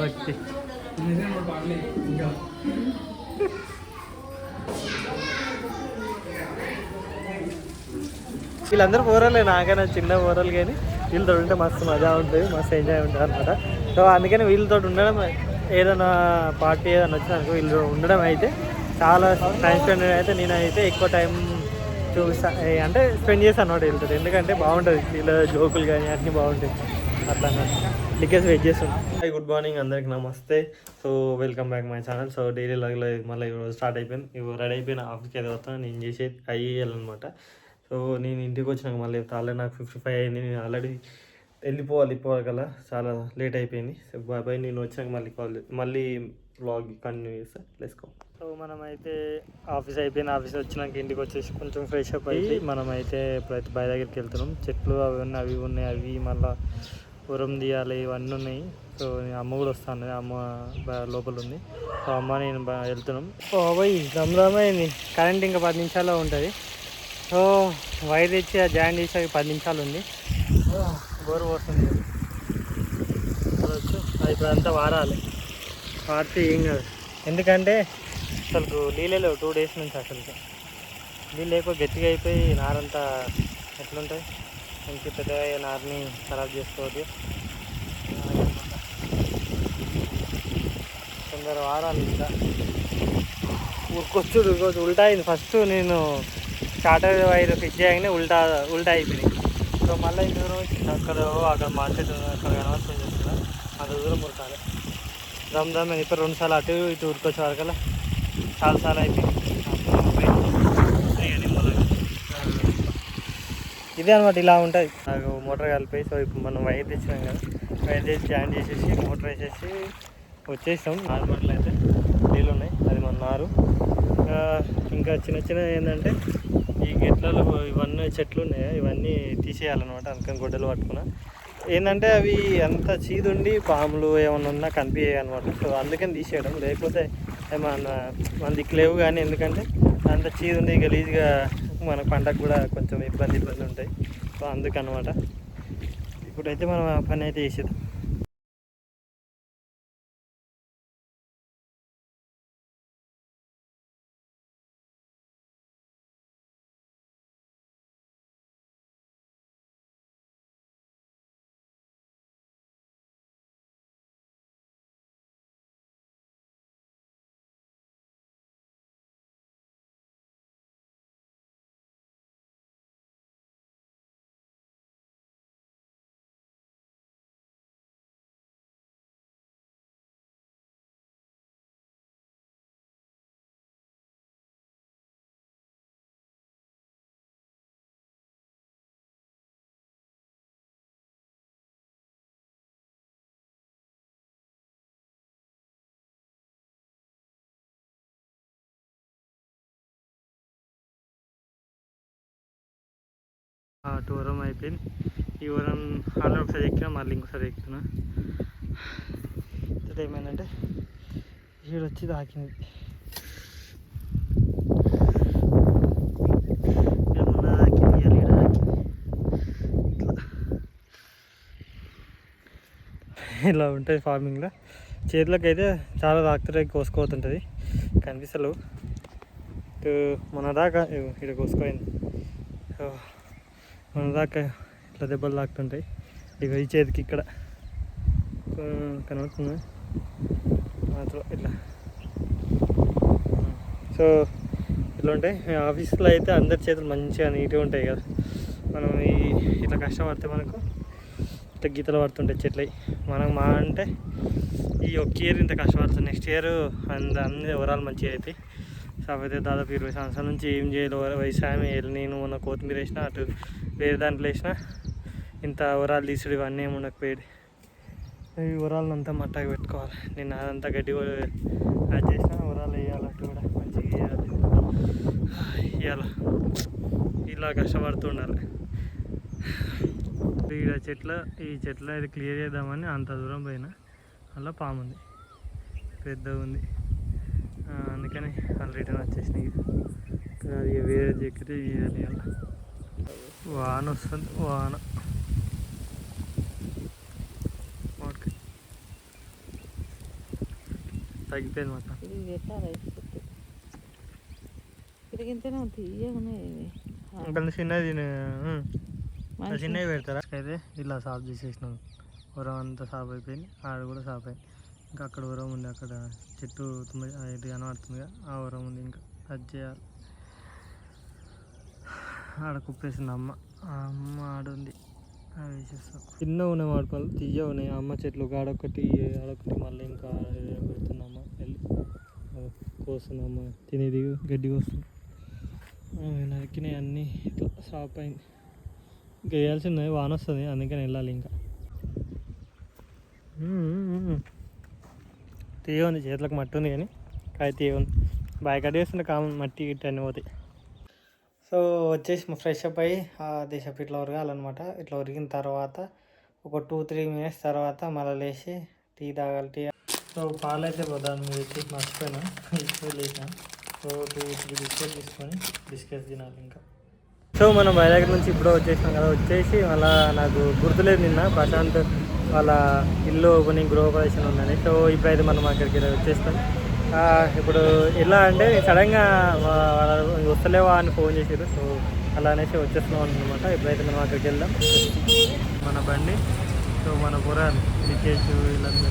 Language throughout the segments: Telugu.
భక్తి వీళ్ళందరూ పోరాలే, నాకైనా చిన్న పోరాలు, కానీ వీళ్ళతో ఉంటే మస్తు మజా ఉంటుంది, మస్తు ఎంజాయ్ ఉంటుంది అనమాట. సో అందుకని వీళ్ళతో ఉండడం, ఏదైనా పార్టీ ఏదైనా వచ్చిందనుకో వీళ్ళు ఉండడం అయితే చాలా టైం స్పెండ్ అయితే నేనైతే ఎక్కువ టైం చూపిస్తా, అంటే స్పెండ్ చేస్తాను అనమాట వీళ్ళతో. ఎందుకంటే బాగుంటుంది, వీళ్ళ జోకులు కానీ అన్నీ బాగుంటాయి అట్లా అన్నట్టు. లికేజ్ వెయిట్ చేస్తున్నాం. హాయ్, గుడ్ మార్నింగ్, అందరికి నమస్తే. So welcome back my channel. So daily లాగ్లో మళ్ళీ స్టార్ట్ అయిపోయింది. ఇవి రెడీ అయిపోయిన ఆఫీస్కి ఏదో వస్తాను, నేను చేసేది అయ్యాలన్నమాట. సో నేను ఇంటికి వచ్చినాక మళ్ళీ ఆల్రెడీ నాకు 55 అయింది, నేను ఆల్రెడీ వెళ్ళిపోవాలి కదా, చాలా లేట్ అయిపోయింది. సో బాయ్, నేను వచ్చినాక మళ్ళీ వ్లాగ్ కంటిన్యూ చేస్తా. Let's go. సో మనమైతే ఆఫీస్ అయిపోయింది, ఆఫీస్ వచ్చినాక ఇంటికి వచ్చేసి కొంచెం ఫ్రెష్ అప్ అయ్యి మనమైతే ఇప్పుడైతే బాయ్ దగ్గరికి వెళ్తున్నాం. చెట్లు అవి ఉన్నాయి, అవి మళ్ళీ ఉరం తీయాలి, ఇవన్నీ ఉన్నాయి. సో అమ్మ కూడా వస్తాను, అమ్మ లోపల ఉంది. సో అమ్మ నేను వెళ్తున్నాం. ఓ పోయి దమ్దమైంది, కరెంట్ ఇంకా 10 నిమిషాల్లో ఉంటుంది. సో వైర్ తెచ్చి జాయిన్ చేసి 10 నిమిషాలు ఉంది. బోరు పోస్తుంది చూడవచ్చు. అది ఇప్పుడంతా వారాలి, వాడితే ఏం కాదు. ఎందుకంటే అసలు నీళ్ళే లేవు 2 డేస్ నుంచి. అసలు నీళ్ళు లేకపోతే గట్టిగా అయిపోయి నారంతా ఎట్లుంటుంది, మంచి పెద్దగా నారుని ఖరాబ్ చేసుకోవద్దు. కొందరు వారాలి, ఇంకా ఊరుకొచ్చుడు ఉల్టా అయింది. ఫస్ట్ నేను స్టార్టర్ వైర్ ఫిక్స్ చేయగానే ఉల్టా అయిపోయింది. సో మళ్ళీ ఇంత దూరం వచ్చింది, అక్కడ మార్కెట్ అక్కడ కనవస్తుంది చేస్తున్నా, అంత దూరం ఉరకాలి. దమ్ ఇప్పుడు 2 సార్లు అటు ఇటు ఉరికొచ్చే వరకల్లా చాలాసార్లు అయిపోయింది. ఇదే అనమాట, ఇలా ఉంటుంది నాకు మోటార్ కలిపి. సో ఇప్పుడు మనం వైర్ తెచ్చినాం కదా, వైర్ తెచ్చి జాయిన్ చేసేసి మోటార్ వేసేసి వచ్చేసాం. నార్మల్ అయితే నీళ్ళు ఉన్నాయి, అది మన నారు. ఇంకా చిన్న ఏంటంటే ఈ గెట్లలో ఇవన్నీ చెట్లు ఉన్నాయి, ఇవన్నీ తీసేయాలన్నమాట. అందుకని గొడ్డలు పట్టుకున్నా. ఏంటంటే అవి అంత చీదుండి పాములు ఏమన్నా ఉన్నా కనిపించాయి అనమాట. సో అందుకని తీసేయడం, లేకపోతే మన దిక్కు లేవు. కానీ ఎందుకంటే అంత చీదుండి గలీజ్గా మన పంటకు కూడా కొంచెం ఇబ్బంది ఉంటాయి. సో అందుకనమాట ఇప్పుడైతే మనం ఆ పని అయితే చేసేద్దాం. అటు వరం అయిపోయింది, ఈ వరం ఆల్రెడీ ఒకసారి ఎక్కినా, మళ్ళీ ఇంకోసారి ఎక్కుతున్నా. అయితే ఏమైందంటే ఈడు వచ్చి తాకింది. ఇలా ఉంటుంది ఫార్మింగ్లో. చేతులకు అయితే చాలా తాకుతాయి, కోసుకోతుంటుంది, కనిపిస్తలేవు. మన దాకా ఇక్కడ కోసుకోయింది. సో మన దాకా ఇట్లా దెబ్బలు తాకుతుంటాయి. ఇక ఈ చేతికి ఇక్కడ కనబడుతుంది మాత్రం ఇట్లా. సో ఇట్లా ఉంటాయి. ఆఫీస్లో అయితే అందరి చేతులు మంచిగా నీట్గా ఉంటాయి కదా. మనం ఇట్లా కష్టపడితే మనకు ఇట్లా గీతలు పడుతుంటాయి చెట్లయి. మనం మా అంటే ఈ ఒక్క ఇయర్ ఇంత కష్టపడుతుంది, నెక్స్ట్ ఇయర్ అన్ని వివరాలు మంచిగా అవుతాయి. కాకపోతే దాదాపు 20 సంవత్సరాల నుంచి ఏం చేయాలి, వ్యవసాయం వేయాలి. నేను మొన్న కొత్తిమీర వేసిన, అటు వేరే దాంట్లో వేసిన, ఇంత ఉరాలు తీసుడు ఇవన్నీ ఏమి ఉండకపోయేది. ఈ ఉరాలను అంతా మట్టాకి పెట్టుకోవాలి. నేను అదంతా గడ్డి యాడ్ చేసిన, ఉరాలు వేయాలి, అటు కూడా మంచిగా వేయాలి. ఇవ్వాలి, ఇలా కష్టపడుతూ ఉండాలి. ఈ చెట్ల ఇది క్లియర్ చేద్దామని అంత దూరం పోయినా, అలా పాము ఉంది, పెద్దగా ఉంది. అందుకని వాళ్ళు రిటర్న్ వచ్చేసినాయి. అది వేరే చెక్కితే ఇవ్వాలి. వాన వస్తుంది, వాన తగ్గిపోయింది మొత్తం. చిన్నది చిన్నవి పెడతారా అయితే ఇలా సాఫ్ చేసేసినాం. ఉరం అంతా సాఫ్ అయిపోయింది, ఆడ కూడా సాఫ్ అయింది. ఇంకా అక్కడ ఉరం ఉంది, అక్కడ చెట్టు ఇది కనబడుతుంది, ఆ ఉరం ఉంది. ఇంకా అది చేయాలి. ఆడ కుప్పేసింది అమ్మ, ఆ అమ్మ ఆడుంది, అవి వేసేస్తాం. చిన్న ఉన్నాయి వాడుకోవాలి, తీయ ఉన్నాయి. అమ్మ చెట్లు ఆడొకటి మళ్ళీ ఇంకా పెడుతుందమ్మ, వెళ్ళి కోస్తుందమ్మ, తినేది గడ్డి కోస్తుంది. నరికినాయి అన్నీ ఇట్లా సాఫ్ అయింది. ఇంకా వేయాల్సింది, వాన వస్తుంది అందుకని వెళ్ళాలి. ఇంకా తీయ ఉంది, చేతులకు మట్టి ఉంది కానీ కాయ తీయ ఉంది. బాయ్ కట్ చేస్తుంటే కామన్ మట్టి గిట్టి అన్నీ పోతాయి. సో వచ్చేసి ఫ్రెష్ అప్ అయ్యి దేశపు ఇట్లా ఉరగాలన్నమాట. ఇట్లా ఉరిగిన తర్వాత ఒక 2-3 minutes తర్వాత మళ్ళీ లేచి టీ తాగాలి. టీ సో పాలు అయితే దాని మీద వచ్చి మర్చిపోయినా, బిస్కెట్ లేసిన. సో 2-3 బిస్కెట్ తీసుకొని బిస్కెట్స్ తినాలి. ఇంకా సో మనం వైజాగ్ నుంచి ఇప్పుడు వచ్చేసినాం కదా. వచ్చేసి మళ్ళీ నాకు గుర్తులేదు నిన్న ప్రశాంత్ వాళ్ళ ఇల్లు ఓపెనింగ్ గృహప్రవేశం ఉందని. సో ఇప్పుడైతే మనం అక్కడికి వచ్చేస్తాం. ఇప్పుడు ఎలా అంటే సడన్గా వస్తలేవా అని ఫోన్ చేసారు. సో అలా అనేసి వచ్చేస్తున్నాం అనమాట. ఇప్పుడైతే మనం అక్కడికి వెళ్దాం. మన బండి, సో మన పురాణ్ లీకేజ్ వీళ్ళందరూ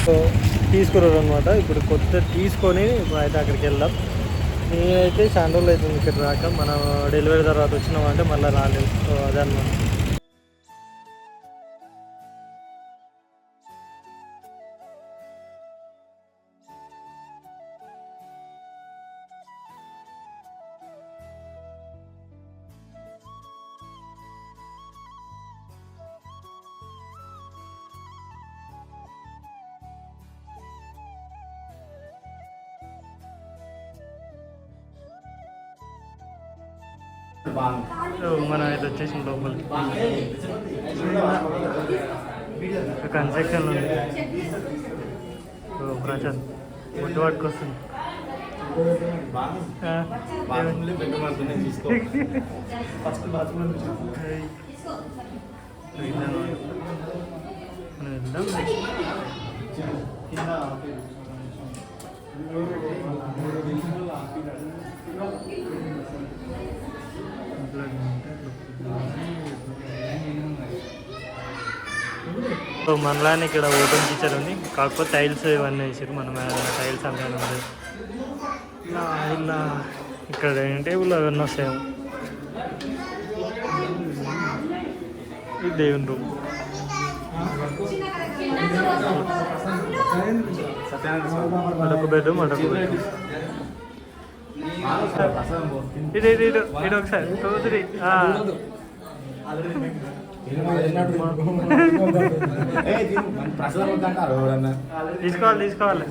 సో తీసుకున్నారు అనమాట. ఇప్పుడు కొత్త తీసుకొని ఇప్పుడు అయితే అక్కడికి వెళ్దాం. నేనైతే చాలా రోజులు అవుతుంది ఇక్కడ రాక. మనం డెలివరీ తర్వాత వచ్చినామంటే మళ్ళీ రాలేదు. సో అదే అన్నమాట. మనం అయితే వచ్చేసిన లోపలికి కన్స్ట్రక్షన్లో ఉంది. ప్రశాంత్ ముట్టు పట్టుకొస్తుంది. సో మనలానే ఇక్కడ ఓపెన్ కిచెన్ ఉంది, కాకపోతే టైల్స్ ఇవన్నీ వేసారు. మనం టైల్స్ అంతా ఉంది. ఇలా ఇక్కడ డైనింగ్ టేబుల్ అవన్నీ వస్తాయి. ఇది దేవుని రూమ్. అదొక బెడ్రూమ్, అదొక బెడ్రూమ్. ఇది ఒకసారి 2-3 తీసుకోవాలి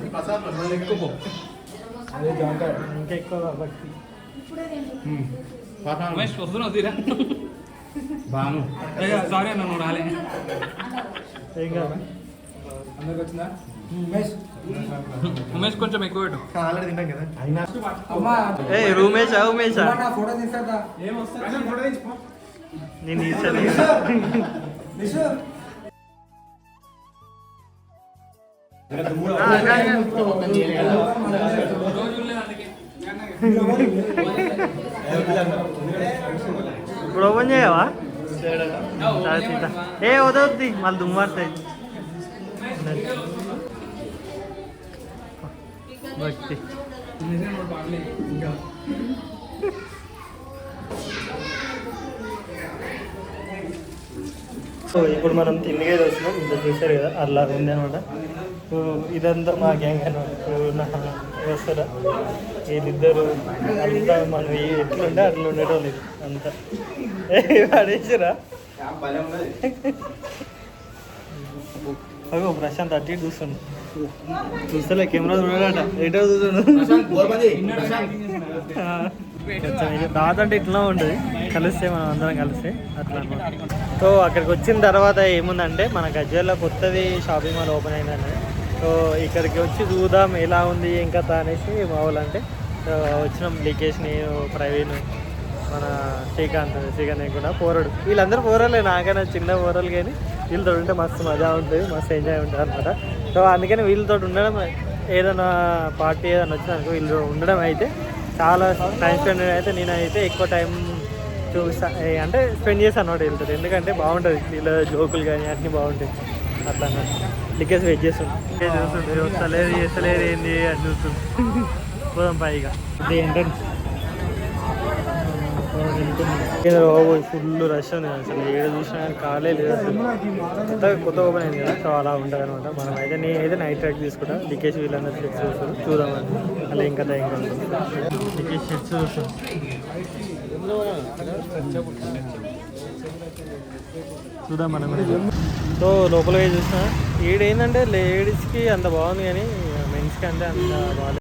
ఇంకా ఎక్కువ కాబట్టి సారీ అన్న నువ్వు రాలే. ఏం కాదు, ఉమేష్ కొంచెం ఎక్కువ పెట్టు. తింటాం కదా. రూమేషా నేను ఇస్తాను. ఇప్పుడు ఓపెన్ చేయవా? ఏ వదవుద్ది మళ్ళీ దుమ్మారుతాయి. భక్తి సో ఇప్పుడు మనం తిండిగా వచ్చినాం. ఇంత చూసారు కదా, అలా ఉంది అనమాట. సో ఇదంతా మా గ్యాంగ్ అనమాట. వస్తారా వీళ్ళిద్దరు అంతా మనం ఎట్లుంటే అట్లా ఉండేటోళ్ళు అంతా పడేసారా. అగో ప్రశాంత్ అట్టి చూస్తుండు, చూస్తలే కెమెరా చూడాలట, ఎటో చూస్తుండు. తర్వాత అంటే ఇట్లా ఉంటుంది, కలిస్తే మనం అందరం కలిస్తే అట్లా అనమాట. సో అక్కడికి వచ్చిన తర్వాత ఏముందంటే మన గజ్వేల్లో కొత్తది షాపింగ్ మాల్ ఓపెన్ అయిందండి. సో ఇక్కడికి వచ్చి చూద్దాం ఎలా ఉంది ఏం కథ అనేసి మా వాళ్ళు అంటే వచ్చినాం. లీకేజ్, నేను, ప్రవీణ్, మన శ్రీకాంత్ కూడా పోరడు. వీళ్ళందరూ పోరలే, నాకైనా చిన్న పోరలు, కానీ వీళ్ళతో ఉంటే మస్తు మజా ఉంటుంది, మస్తు ఎంజాయ్ ఉంటుంది అనమాట. సో అందుకని వీళ్ళతో ఉండడం, ఏదైనా పార్టీ ఏదైనా వచ్చిందనుకో వీళ్ళు ఉండడం అయితే చాలా టైం స్పెండ్ అయితే నేనైతే ఎక్కువ టైం అంటే స్పెండ్ చేస్తాను అనమాట వీళ్ళతో. ఎందుకంటే బాగుంటుంది, వీళ్ళ జోకులు కానీ అన్నీ బాగుంటాయి. అట్లా లికేజ్ వెయిట్ చేస్తుండే వస్తలేదు చేస్తలేదు ఏంది అని చూస్తుంది. పోదాం పైగా ఎంట్రన్స్ ఫుల్ రష్ ఉంది అసలు, ఏడు చూసినా కానీ కాలే లేదు అసలు. కొత్త ఓపెన్ అయింది కదా, సో అలా ఉంటుంది అనమాట. మనం అయితే నేనైతే నైట్ ట్రాక్ తీసుకుంటా. లికేజ్ వీళ్ళందరూ షెట్స్ చూస్తారు, చూద్దామని. అలా ఇంకా లికేజ్ షెట్స్ చూస్తాం. చూద్దాం మనం. సో లోపల చూసినా ఈడేంటంటే లేడీస్కి అంత బాగుంది, కానీ మెన్స్కి అంటే అంత బాగాలేదు.